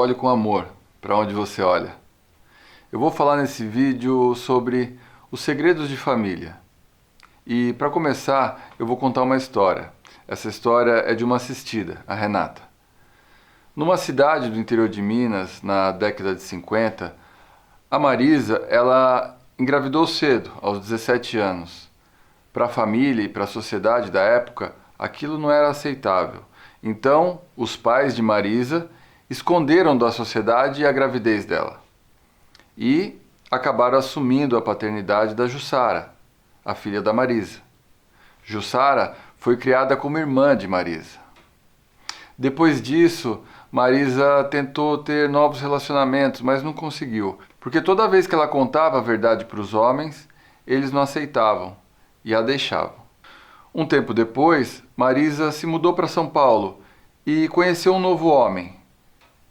olhe com amor para onde você olha. Eu vou falar nesse vídeo sobre os segredos de família. E para começar, eu vou contar uma história. Essa história é de uma assistida, a Renata. Numa cidade do interior de Minas, na década de 50, a Marisa, ela engravidou cedo, aos 17 anos. Para a família e para a sociedade da época, aquilo não era aceitável. Então, os pais de Marisa esconderam da sociedade a gravidez dela. E acabaram assumindo a paternidade da Jussara, a filha da Marisa. Jussara foi criada como irmã de Marisa. Depois disso, Marisa tentou ter novos relacionamentos, mas não conseguiu, porque toda vez que ela contava a verdade para os homens, eles não aceitavam e a deixavam. Um tempo depois, Marisa se mudou para São Paulo e conheceu um novo homem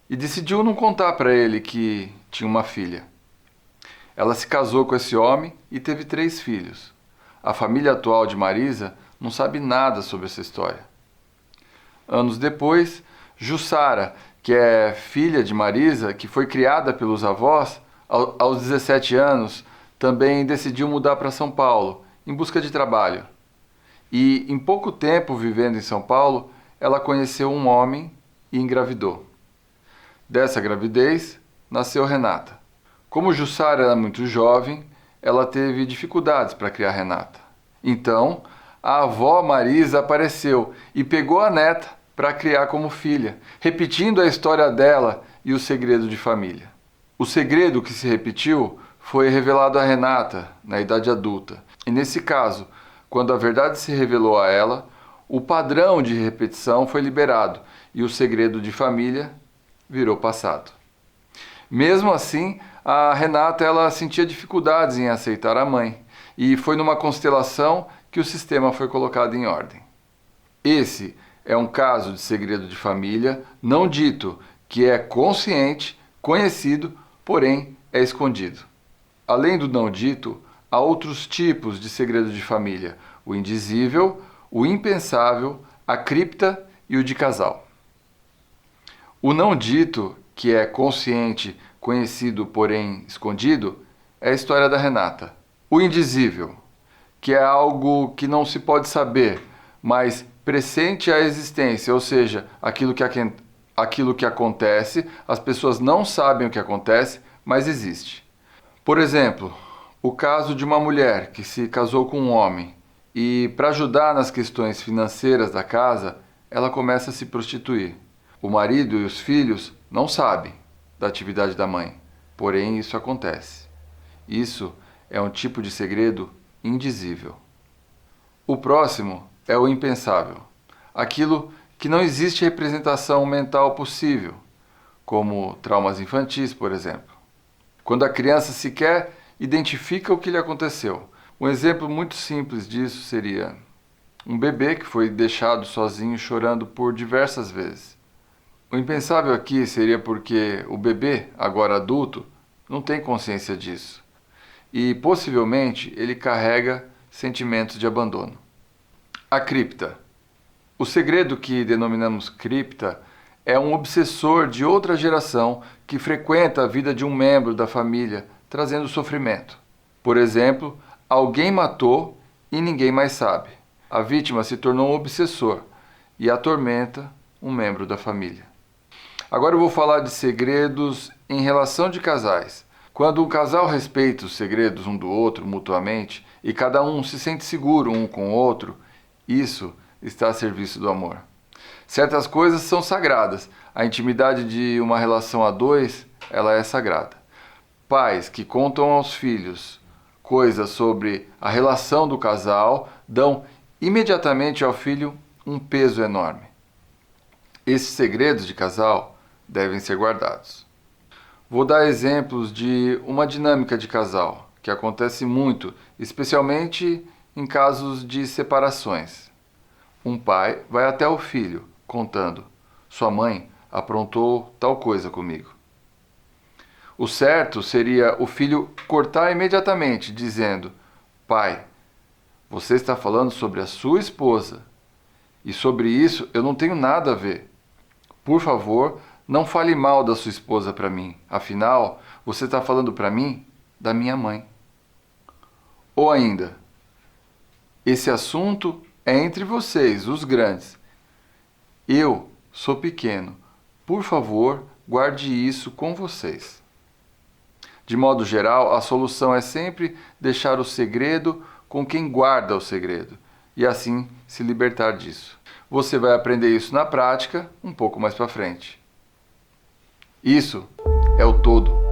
e decidiu não contar para ele que tinha uma filha. Ela se casou com esse homem e teve 3 filhos. A família atual de Marisa não sabe nada sobre essa história. Anos depois, Jussara, que é filha de Marisa, que foi criada pelos avós, aos 17 anos, também decidiu mudar para São Paulo, em busca de trabalho. E em pouco tempo vivendo em São Paulo, ela conheceu um homem e engravidou. Dessa gravidez, nasceu Renata. Como Jussara era muito jovem, ela teve dificuldades para criar Renata. Então, a avó Marisa apareceu e pegou a neta para criar como filha, repetindo a história dela e o segredo de família. O segredo que se repetiu foi revelado a Renata na idade adulta. E nesse caso, quando a verdade se revelou a ela, o padrão de repetição foi liberado e o segredo de família virou passado. Mesmo assim, a Renata ela sentia dificuldades em aceitar a mãe e foi numa constelação que o sistema foi colocado em ordem. Esse é um caso de segredo de família não dito, que é consciente, conhecido, porém é escondido. Além do não dito, há outros tipos de segredo de família: o indizível, o impensável, a cripta e o de casal. O não dito, que é consciente, conhecido, porém escondido, é a história da Renata. O indizível, que é algo que não se pode saber, mas pressente a existência, ou seja, aquilo que acontece, as pessoas não sabem o que acontece, mas existe. Por exemplo, o caso de uma mulher que se casou com um homem e, para ajudar nas questões financeiras da casa, ela começa a se prostituir. O marido e os filhos não sabem da atividade da mãe, porém isso acontece. Isso é um tipo de segredo indizível. O próximo é o impensável, aquilo que não existe representação mental possível, como traumas infantis, por exemplo. Quando a criança sequer identifica o que lhe aconteceu. Um exemplo muito simples disso seria um bebê que foi deixado sozinho chorando por diversas vezes. O impensável aqui seria porque o bebê, agora adulto, não tem consciência disso. E possivelmente ele carrega sentimentos de abandono. A cripta. O segredo que denominamos cripta é um obsessor de outra geração que frequenta a vida de um membro da família, trazendo sofrimento. Por exemplo, alguém matou e ninguém mais sabe. A vítima se tornou um obsessor e atormenta um membro da família. Agora eu vou falar de segredos em relação de casais. Quando um casal respeita os segredos um do outro mutuamente e cada um se sente seguro um com o outro, isso está a serviço do amor. Certas coisas são sagradas. A intimidade de uma relação a dois, ela é sagrada. Pais que contam aos filhos coisas sobre a relação do casal dão imediatamente ao filho um peso enorme. Esses segredos de casal devem ser guardados. Vou dar exemplos de uma dinâmica de casal que acontece muito, especialmente em casos de separações. Um pai vai até o filho contando: sua mãe aprontou tal coisa comigo. O certo seria o filho cortar imediatamente, dizendo: pai, você está falando sobre a sua esposa e sobre isso eu não tenho nada a ver. Por favor, Não fale mal da sua esposa para mim, afinal, você está falando para mim da minha mãe. Ou ainda, esse assunto é entre vocês, os grandes. Eu sou pequeno. Por favor, guarde isso com vocês. De modo geral, a solução é sempre deixar o segredo com quem guarda o segredo e assim se libertar disso. Você vai aprender isso na prática um pouco mais para frente. Isso é o todo.